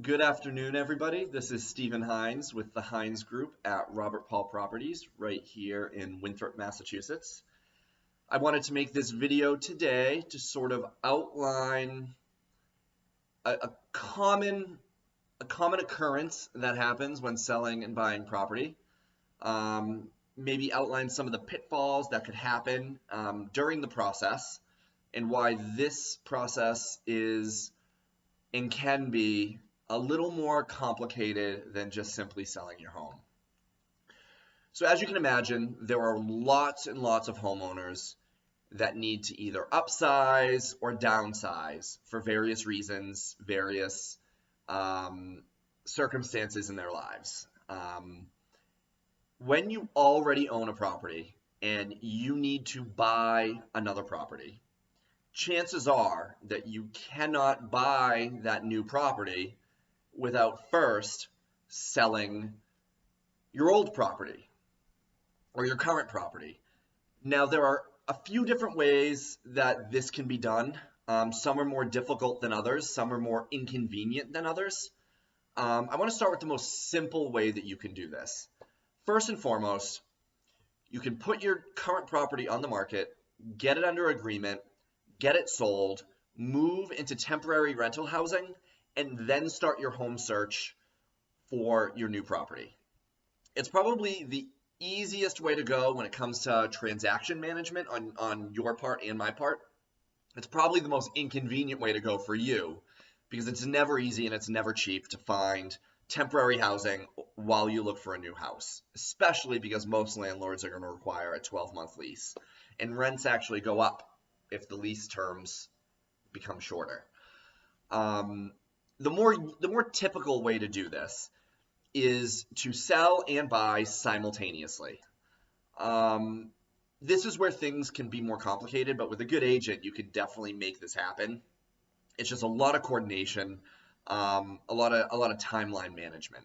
Good afternoon, everybody. This is Stephen Hines with the Hines Group at Robert Paul Properties right here in Winthrop, Massachusetts. I wanted to make this video today to sort of outline a common occurrence that happens when selling and buying property. Maybe outline some of the pitfalls that could happen during the process and why this process is and can be a little more complicated than just simply selling your home. So as you can imagine, there are lots and lots of homeowners that need to either upsize or downsize for various reasons, various circumstances in their lives. When you already own a property and you need to buy another property, chances are that you cannot buy that new property without first selling your old property or your current property. Now, there are a few different ways that this can be done. Some are more difficult than others. Some are more inconvenient than others. I want to start with the most simple way that you can do this. First and foremost, you can put your current property on the market, get it under agreement, get it sold, move into temporary rental housing, and then start your home search for your new property. It's probably the easiest way to go when it comes to transaction management on your part and my part. It's probably the most inconvenient way to go for you because it's never easy and it's never cheap to find temporary housing while you look for a new house, especially because most landlords are going to require a 12-month lease, and rents actually go up if the lease terms become shorter. The more typical way to do this is to sell and buy simultaneously. This is where things can be more complicated, but with a good agent, you could definitely make this happen. It's just a lot of coordination, a lot of timeline management.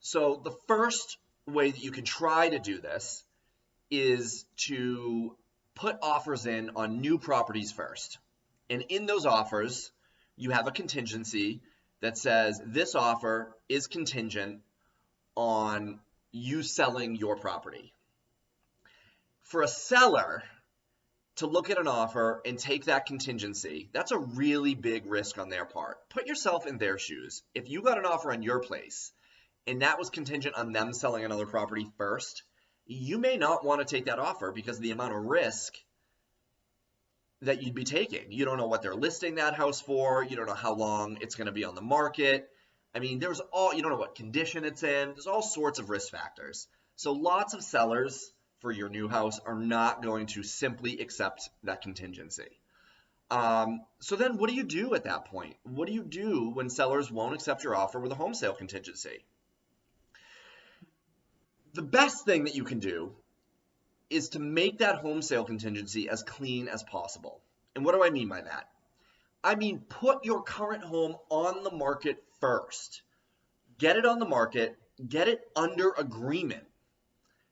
So the first way that you can try to do this is to put offers in on new properties first. And in those offers, you have a contingency that says this offer is contingent on you selling your property. For a seller to look at an offer and take that contingency, that's a really big risk on their part. Put yourself in their shoes. If you got an offer on your place and that was contingent on them selling another property first, you may not want to take that offer because of the amount of risk that you'd be taking. You don't know what they're listing that house for. You don't know how long it's going to be on the market. I mean, you don't know what condition it's in. There's all sorts of risk factors. So lots of sellers for your new house are not going to simply accept that contingency. So then what do you do at that point? What do you do when sellers won't accept your offer with a home sale contingency? The best thing that you can do is to make that home sale contingency as clean as possible. And what do I mean by that? I mean, put your current home on the market first. Get it on the market, get it under agreement.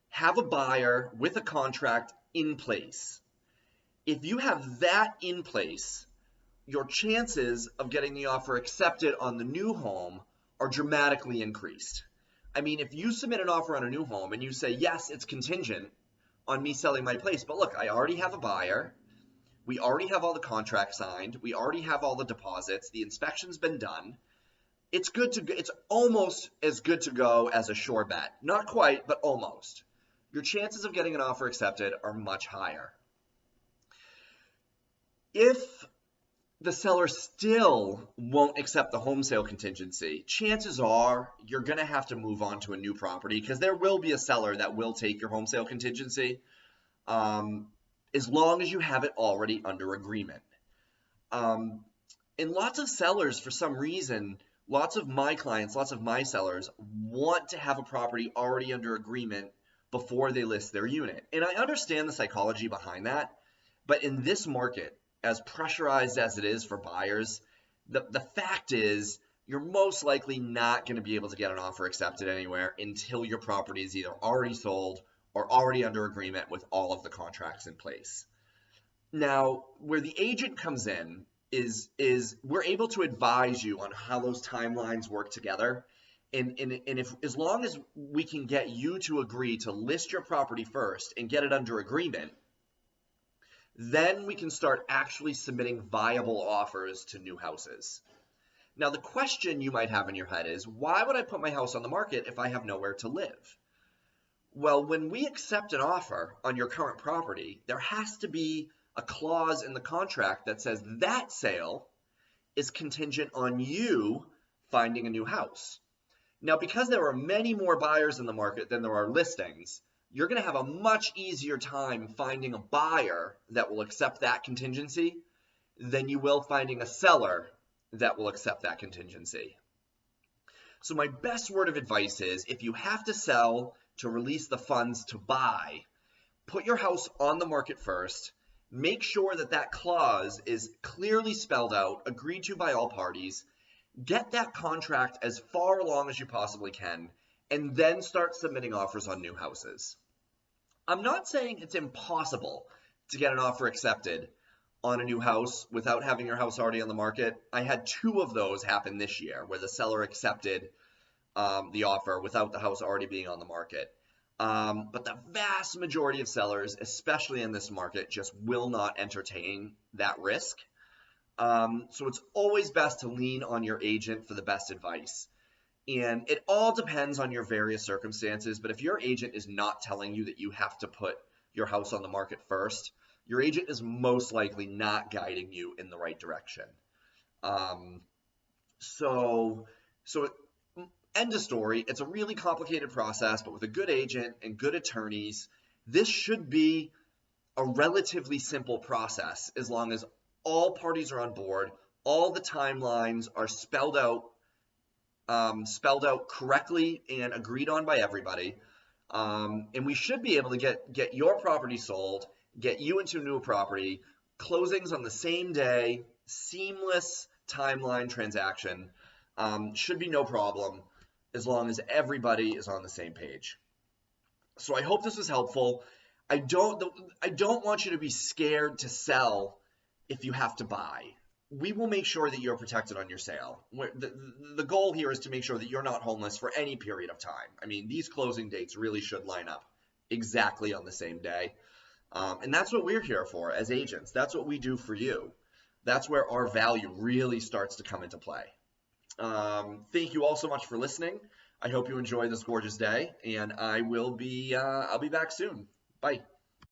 Have a buyer with a contract in place. If you have that in place, your chances of getting the offer accepted on the new home are dramatically increased. I mean, if you submit an offer on a new home and you say, yes, it's contingent on me selling my place, but look, I already have a buyer, we already have all the contracts signed, we already have all the deposits, the inspection's been done, it's almost as good to go as a sure bet. Not quite, but almost. Your chances of getting an offer accepted are much higher. If the seller still won't accept the home sale contingency, chances are you're going to have to move on to a new property because there will be a seller that will take your home sale contingency as long as you have it already under agreement. And lots of sellers, for some reason, lots of my clients, lots of my sellers want to have a property already under agreement before they list their unit. And I understand the psychology behind that, but in this market, as pressurized as it is for buyers, the fact is you're most likely not going to be able to get an offer accepted anywhere until your property is either already sold or already under agreement with all of the contracts in place. Now, where the agent comes in is we're able to advise you on how those timelines work together. And if as long as we can get you to agree to list your property first and get it under agreement, then we can start actually submitting viable offers to new houses. Now, the question you might have in your head is, why would I put my house on the market if I have nowhere to live? Well, when we accept an offer on your current property, there has to be a clause in the contract that says that sale is contingent on you finding a new house. Now, because there are many more buyers in the market than there are listings, you're going to have a much easier time finding a buyer that will accept that contingency than you will finding a seller that will accept that contingency. So my best word of advice is, if you have to sell to release the funds to buy, put your house on the market first. Make sure that that clause is clearly spelled out, agreed to by all parties. Get that contract as far along as you possibly can, and then start submitting offers on new houses. I'm not saying it's impossible to get an offer accepted on a new house without having your house already on the market. I had 2 of those happen this year where the seller accepted the offer without the house already being on the market. But the vast majority of sellers, especially in this market, just will not entertain that risk. So it's always best to lean on your agent for the best advice. And it all depends on your various circumstances, but if your agent is not telling you that you have to put your house on the market first, your agent is most likely not guiding you in the right direction. So end of story. It's a really complicated process, but with a good agent and good attorneys, this should be a relatively simple process as long as all parties are on board, all the timelines are spelled out correctly and agreed on by everybody. And we should be able to get your property sold, get you into a new property, closings on the same day, seamless timeline transaction. Should be no problem as long as everybody is on the same page. So I hope this was helpful. I don't want you to be scared to sell if you have to buy. We will make sure that you're protected on your sale. The goal here is to make sure that you're not homeless for any period of time. I mean, these closing dates really should line up exactly on the same day. And that's what we're here for as agents. That's what we do for you. That's where our value really starts to come into play. Thank you all so much for listening. I hope you enjoy this gorgeous day, and I'll be back soon. Bye.